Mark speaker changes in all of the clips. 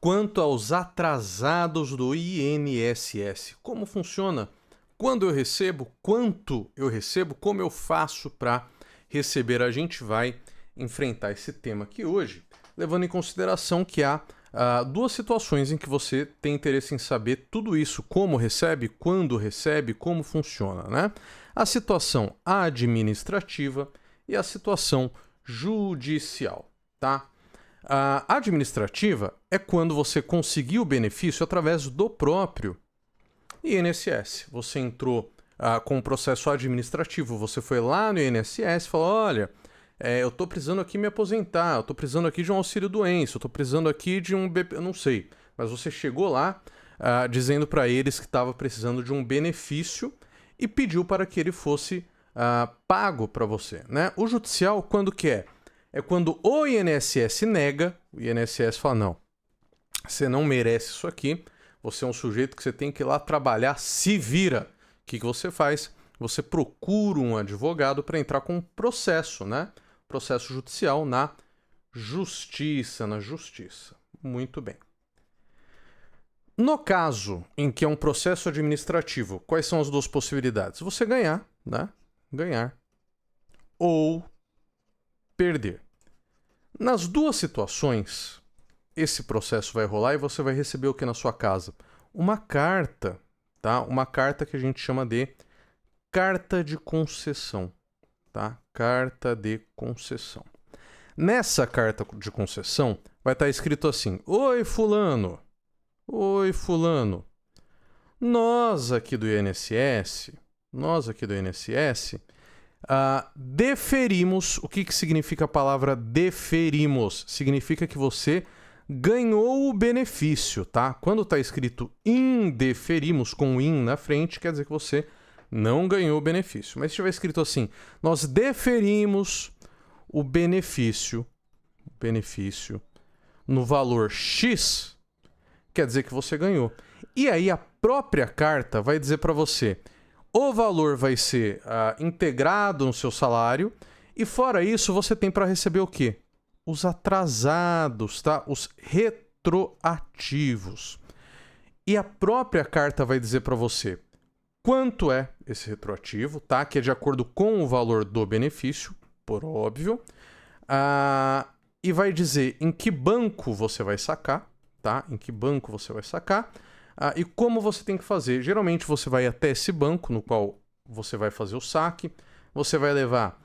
Speaker 1: quanto aos atrasados do INSS. Como funciona? Quando eu recebo? Quanto eu recebo? Como eu faço para receber? A gente vai enfrentar esse tema aqui hoje, levando em consideração que há duas situações em que você tem interesse em saber tudo isso, como recebe, quando recebe, como funciona, né? A situação administrativa e a situação judicial, tá? A administrativa é quando você conseguiu o benefício através do próprio INSS. Você entrou com um processo administrativo, você foi lá no INSS e falou, olha, eu estou precisando aqui me aposentar, eu estou precisando aqui de um auxílio-doença, eu estou precisando aqui de um BP, eu não sei. Mas você chegou lá dizendo para eles que estava precisando de um benefício e pediu para que ele fosse pago para você, né? O judicial, quando que é? É quando o INSS nega, o INSS fala, não, você não merece isso aqui, você é um sujeito que você tem que ir lá trabalhar, se vira. O que você faz? Você procura um advogado para entrar com um processo, né? Processo judicial na justiça, Muito bem. No caso em que é um processo administrativo, quais são as duas possibilidades? Você ganhar, né? Ganhar ou perder. Nas duas situações, esse processo vai rolar e você vai receber o que na sua casa? Uma carta, tá? Uma carta que a gente chama de carta de concessão, tá? Carta de concessão. Nessa carta de concessão vai estar escrito assim: Oi, fulano. Oi, fulano. Nós aqui do INSS, deferimos. O que significa a palavra deferimos? Significa que você ganhou o benefício, tá? Quando está escrito indeferimos, com in na frente, quer dizer que você não ganhou o benefício. Mas se tiver escrito assim, nós deferimos o benefício no valor X, quer dizer que você ganhou. E aí a própria carta vai dizer para você, o valor vai ser integrado no seu salário e fora isso você tem para receber o quê? Os atrasados, tá? Os retroativos. E a própria carta vai dizer para você quanto é esse retroativo, tá? Que é de acordo com o valor do benefício, por óbvio. E vai dizer em que banco você vai sacar, tá? Em que banco você vai sacar. E como você tem que fazer. Geralmente você vai até esse banco no qual você vai fazer o saque. Você vai levar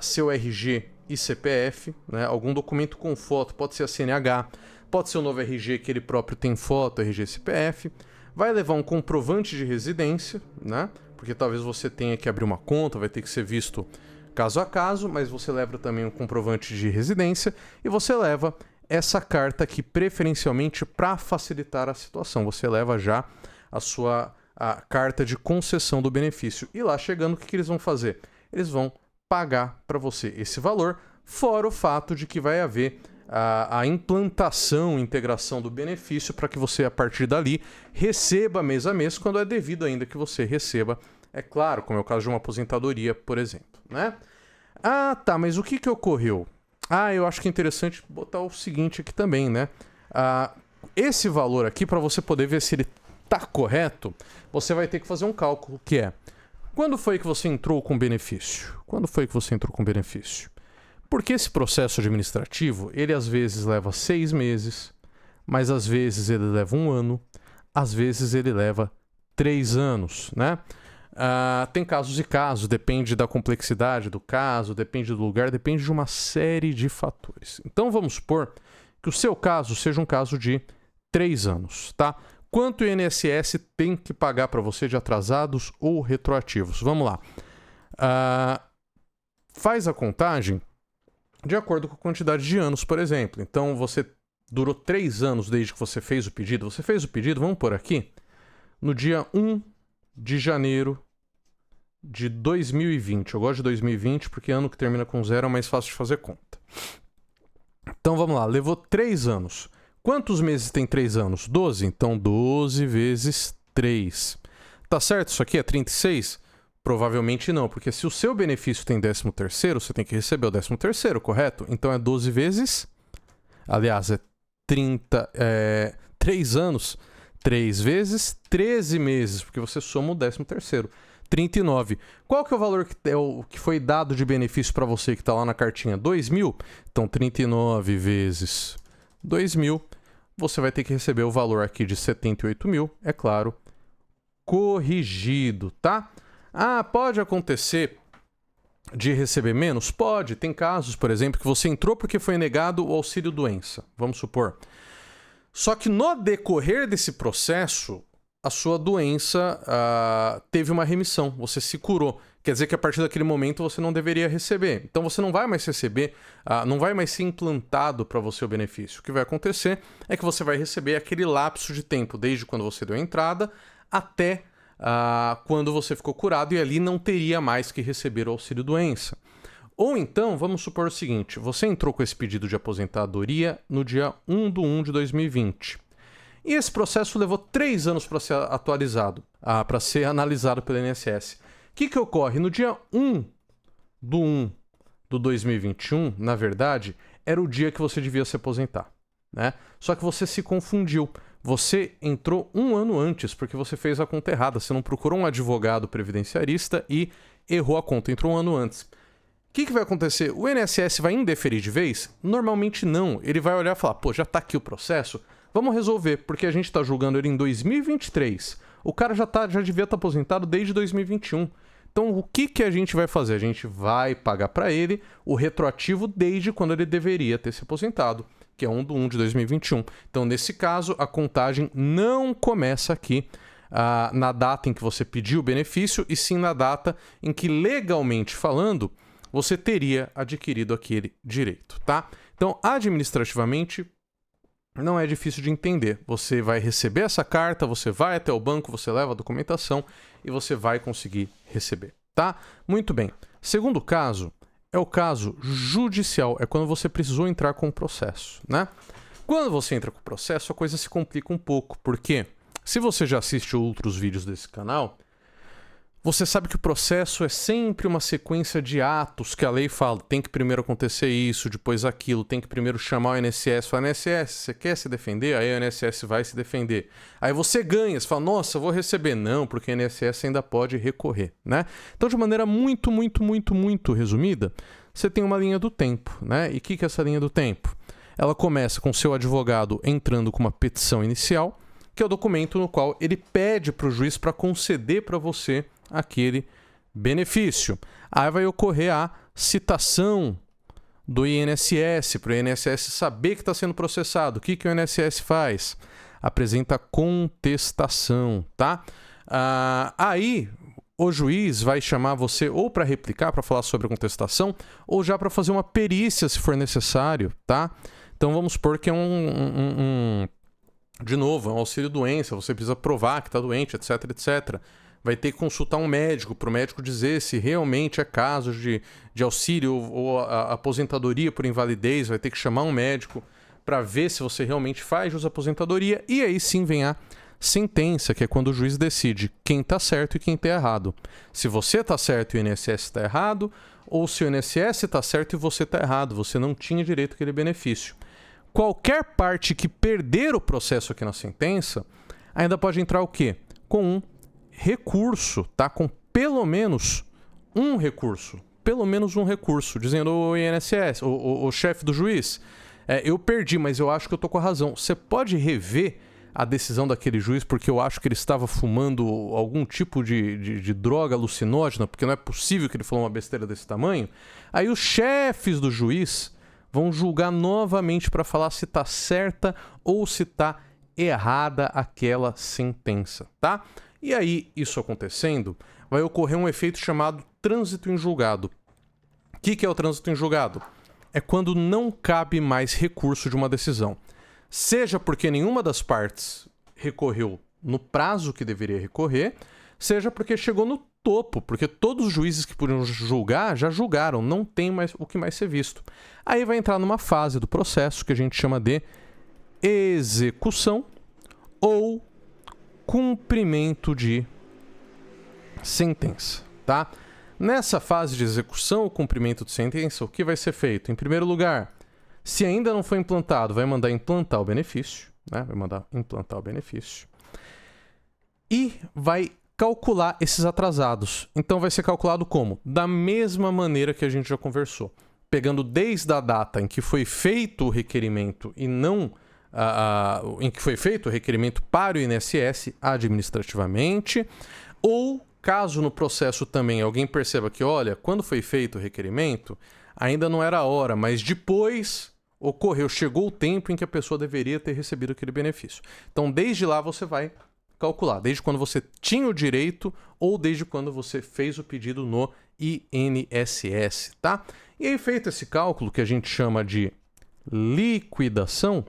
Speaker 1: seu RG e CPF, né? Algum documento com foto, pode ser a CNH, pode ser o novo RG que ele próprio tem foto, RG e CPF. Vai levar um comprovante de residência, né? Porque talvez você tenha que abrir uma conta, vai ter que ser visto caso a caso, mas você leva também um comprovante de residência e você leva essa carta aqui preferencialmente para facilitar a situação. Você leva já a carta de concessão do benefício. E lá chegando, o que eles vão fazer? Eles vão pagar para você esse valor, fora o fato de que vai haver a implantação, integração do benefício para que você, a partir dali, receba mês a mês, quando é devido ainda que você receba, é claro, como é o caso de uma aposentadoria, por exemplo, né? Tá, mas o que ocorreu? Eu acho que é interessante botar o seguinte aqui também, né? Esse valor aqui, para você poder ver se ele tá correto, você vai ter que fazer um cálculo, que é: quando foi que você entrou com benefício? Porque esse processo administrativo, ele às vezes leva 6 meses, mas às vezes ele leva 1 ano, às vezes ele leva 3 anos, né? Tem casos e casos, depende da complexidade do caso, depende do lugar, depende de uma série de fatores. Então vamos supor que o seu caso seja um caso de 3 anos, tá? Quanto o INSS tem que pagar para você de atrasados ou retroativos? Vamos lá. Faz a contagem de acordo com a quantidade de anos, por exemplo. Então você durou 3 anos desde que você fez o pedido. Você fez o pedido, vamos por aqui, no dia 1 de janeiro de 2020. Eu gosto de 2020 porque ano que termina com 0 é mais fácil de fazer conta. Então vamos lá, levou 3 anos. Quantos meses tem 3 anos? 12? Então 12 vezes 3. Tá certo isso aqui? É 36? Provavelmente não, porque se o seu benefício tem 13º, você tem que receber o 13º, correto? Então é 12 vezes... Aliás, é 3 anos, 3 vezes 13 meses, porque você soma o 13º, 39. Qual que é o valor que foi dado de benefício para você que está lá na cartinha? 2.000? Então, 39 vezes 2.000, você vai ter que receber o valor aqui de 78.000, é claro, corrigido, tá? Ah, pode acontecer de receber menos? Pode. Tem casos, por exemplo, que você entrou porque foi negado o auxílio-doença, vamos supor. Só que no decorrer desse processo, a sua doença teve uma remissão, você se curou. Quer dizer que a partir daquele momento você não deveria receber. Então você não vai mais receber, não vai mais ser implantado para você o benefício. O que vai acontecer é que você vai receber aquele lapso de tempo, desde quando você deu a entrada até quando você ficou curado, e ali não teria mais que receber o auxílio-doença. Ou então, vamos supor o seguinte, você entrou com esse pedido de aposentadoria no dia 1/1 de 2020. E esse processo levou 3 anos para ser atualizado, para ser analisado pelo INSS. O que ocorre? No dia 1/1 de 2021, na verdade, era o dia que você devia se aposentar, né? Só que você se confundiu. Você entrou 1 ano antes, porque você fez a conta errada. Você não procurou um advogado previdenciarista e errou a conta, entrou 1 ano antes. O que vai acontecer? O INSS vai indeferir de vez? Normalmente não. Ele vai olhar e falar, pô, já tá aqui o processo, vamos resolver, porque a gente tá julgando ele em 2023. O cara já devia estar aposentado desde 2021. Então, o que a gente vai fazer? A gente vai pagar para ele o retroativo desde quando ele deveria ter se aposentado, que é 1/1 de 2021. Então, nesse caso, a contagem não começa aqui na data em que você pediu o benefício, e sim na data em que, legalmente falando, você teria adquirido aquele direito, tá? Então, administrativamente, não é difícil de entender. Você vai receber essa carta, você vai até o banco, você leva a documentação e você vai conseguir receber, tá? Muito bem. Segundo caso é o caso judicial, é quando você precisou entrar com o processo, né? Quando você entra com o processo, a coisa se complica um pouco, porque se você já assiste outros vídeos desse canal, você sabe que o processo é sempre uma sequência de atos que a lei fala, tem que primeiro acontecer isso, depois aquilo, tem que primeiro chamar o INSS, fala, INSS, você quer se defender? Aí o INSS vai se defender. Aí você ganha, você fala, nossa, eu vou receber. Não, porque o INSS ainda pode recorrer, né? Então, de maneira muito resumida, você tem uma linha do tempo, né? E o que é essa linha do tempo? Ela começa com o seu advogado entrando com uma petição inicial, que é o documento no qual ele pede para o juiz para conceder para você aquele benefício. Aí vai ocorrer a citação do INSS, para o INSS saber que está sendo processado. O que o INSS faz? Apresenta contestação, tá? Aí o juiz vai chamar você ou para replicar, para falar sobre a contestação, ou já para fazer uma perícia, se for necessário, tá? Então vamos supor que é de novo, é um auxílio-doença, você precisa provar que está doente, etc, etc. Vai ter que consultar um médico, para o médico dizer se realmente é caso de auxílio ou aposentadoria por invalidez. Vai ter que chamar um médico para ver se você realmente faz jus à aposentadoria. E aí sim vem a sentença, que é quando o juiz decide quem está certo e quem está errado. Se você está certo e o INSS está errado, ou se o INSS está certo e você está errado. Você não tinha direito àquele benefício. Qualquer parte que perder o processo aqui na sentença, ainda pode entrar o quê? Com um recurso, tá? Com pelo menos um recurso. Pelo menos um recurso, dizendo o INSS, o chefe do juiz, eu perdi, mas eu acho que eu tô com a razão. Você pode rever a decisão daquele juiz, porque eu acho que ele estava fumando algum tipo de droga alucinógena, porque não é possível que ele falou uma besteira desse tamanho. Aí os chefes do juiz vão julgar novamente para falar se está certa ou se está errada aquela sentença, tá? E aí, isso acontecendo, vai ocorrer um efeito chamado trânsito em julgado. O que é o trânsito em julgado? É quando não cabe mais recurso de uma decisão. Seja porque nenhuma das partes recorreu no prazo que deveria recorrer, seja porque chegou no topo, porque todos os juízes que podiam julgar já julgaram, não tem mais o que mais ser visto. Aí vai entrar numa fase do processo que a gente chama de execução ou cumprimento de sentença, tá? Nessa fase de execução ou cumprimento de sentença, o que vai ser feito? Em primeiro lugar, Se ainda não foi implantado, vai mandar implantar o benefício, né? Vai mandar implantar o benefício. E vai calcular esses atrasados. Então vai ser calculado como? Da mesma maneira que a gente já conversou. Pegando desde a data em que foi feito o requerimento e não em que foi feito o requerimento para o INSS administrativamente, ou caso no processo também alguém perceba que, olha, quando foi feito o requerimento, ainda não era a hora, mas depois ocorreu, chegou o tempo em que a pessoa deveria ter recebido aquele benefício. Então, desde lá você vai calcular, desde quando você tinha o direito ou desde quando você fez o pedido no INSS, tá? E aí, feito esse cálculo, que a gente chama de liquidação,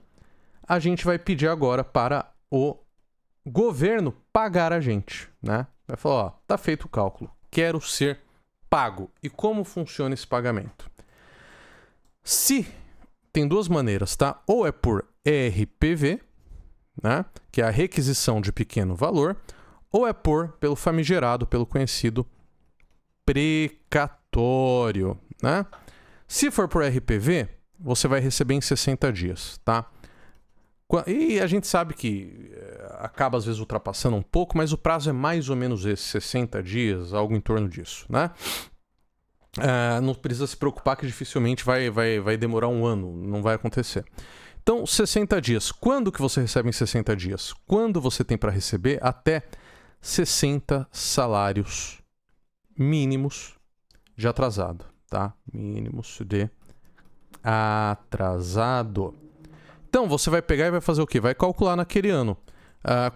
Speaker 1: a gente vai pedir agora para o governo pagar a gente, né? Vai falar, ó, tá feito o cálculo, quero ser pago. E como funciona esse pagamento? Se tem duas maneiras, tá? Ou é por ERPV, né? Que é a requisição de pequeno valor, ou é pelo famigerado, pelo conhecido precatório, né? Se for por RPV, você vai receber em 60 dias, tá? E a gente sabe que acaba às vezes ultrapassando um pouco, mas o prazo é mais ou menos esse, 60 dias, algo em torno disso, né? Não precisa se preocupar que dificilmente vai demorar um ano, não vai acontecer. Então, 60 dias. Quando que você recebe em 60 dias? Quando você tem para receber até 60 salários mínimos de atrasado, tá? Mínimos de atrasado. Então, você vai pegar e vai fazer o quê? Vai calcular naquele ano.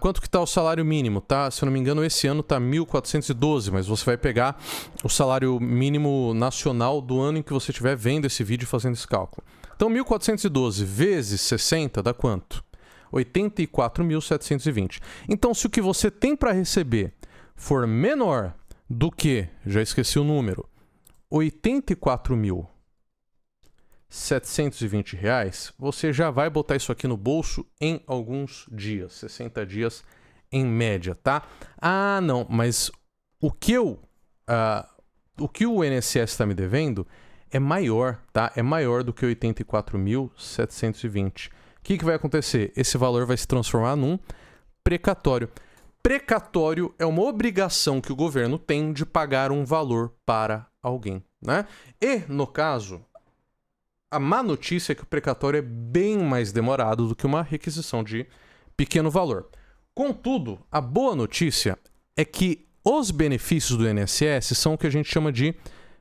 Speaker 1: Quanto que está o salário mínimo, tá? Se eu não me engano, esse ano está 1.412, mas você vai pegar o salário mínimo nacional do ano em que você estiver vendo esse vídeo e fazendo esse cálculo. Então, 1.412 vezes 60 dá quanto? 84.720. Então, se o que você tem para receber for menor do que, já esqueci o número, R$ 84.720, você já vai botar isso aqui no bolso em alguns dias, 60 dias em média, tá? Ah, não, mas o que o INSS está me devendo é maior, tá? É maior do que 84.720. O que vai acontecer? Esse valor vai se transformar num precatório. Precatório é uma obrigação que o governo tem de pagar um valor para alguém, né? E, no caso, a má notícia é que o precatório é bem mais demorado do que uma requisição de pequeno valor. Contudo, a boa notícia é que os benefícios do INSS são o que a gente chama de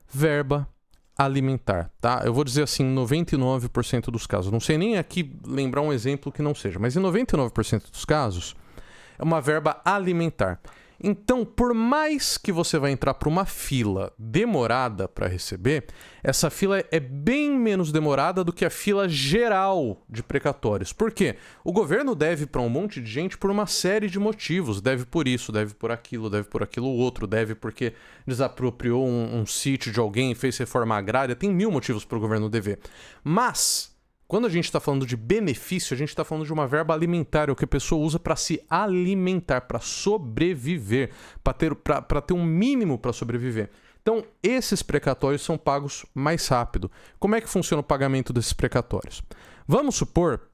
Speaker 1: verba alimentar, tá? Eu vou dizer assim, 99% dos casos. Não sei nem aqui lembrar um exemplo que não seja, mas em 99% dos casos é uma verba alimentar. Então, por mais que você vai entrar para uma fila demorada para receber, essa fila é bem menos demorada do que a fila geral de precatórios. Por quê? O governo deve para um monte de gente por uma série de motivos. Deve por isso, deve por aquilo outro, deve porque desapropriou um sítio de alguém e fez reforma agrária. Tem 1000 motivos para o governo dever. Mas quando a gente está falando de benefício, a gente está falando de uma verba alimentar, é o que a pessoa usa para se alimentar, para sobreviver, para ter um mínimo para sobreviver. Então, esses precatórios são pagos mais rápido. Como é que funciona o pagamento desses precatórios? Vamos supor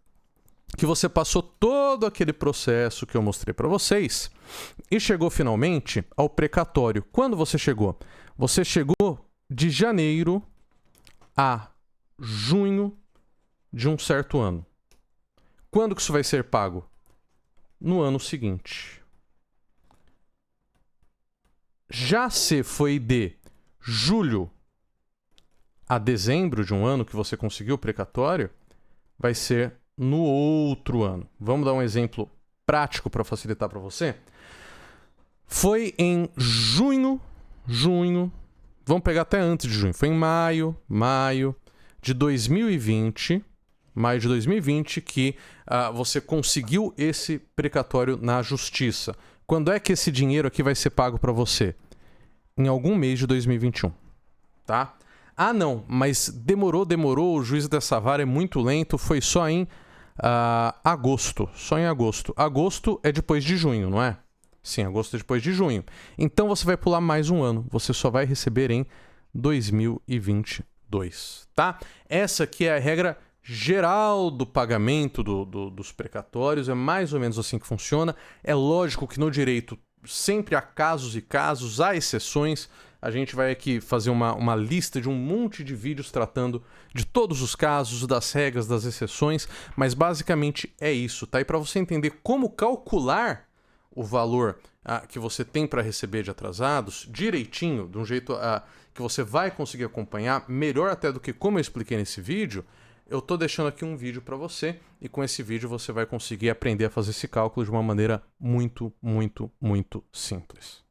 Speaker 1: que você passou todo aquele processo que eu mostrei para vocês e chegou finalmente ao precatório. Quando você chegou? Você chegou de janeiro a junho de um certo ano. Quando que isso vai ser pago? No ano seguinte. Já se foi de julho a dezembro de um ano que você conseguiu o precatório, vai ser no outro ano. Vamos dar um exemplo prático para facilitar para você? Foi em junho, vamos pegar até antes de junho, foi em maio de 2020, que você conseguiu esse precatório na justiça. Quando é que esse dinheiro aqui vai ser pago para você? Em algum mês de 2021, tá? Ah, não, mas demorou, o juiz dessa vara é muito lento, foi só em agosto, Agosto é depois de junho, não é? Sim, agosto é depois de junho. Então você vai pular mais um ano, você só vai receber em 2022, tá? Essa aqui é a regra geral do pagamento dos precatórios, é mais ou menos assim que funciona. É lógico que no direito sempre há casos e casos, há exceções. A gente vai aqui fazer uma lista de um monte de vídeos tratando de todos os casos, das regras, das exceções, mas basicamente é isso, tá? E para você entender como calcular o valor que você tem para receber de atrasados direitinho, de um jeito que você vai conseguir acompanhar, melhor até do que como eu expliquei nesse vídeo, eu tô deixando aqui um vídeo para você e com esse vídeo você vai conseguir aprender a fazer esse cálculo de uma maneira muito, muito, muito simples.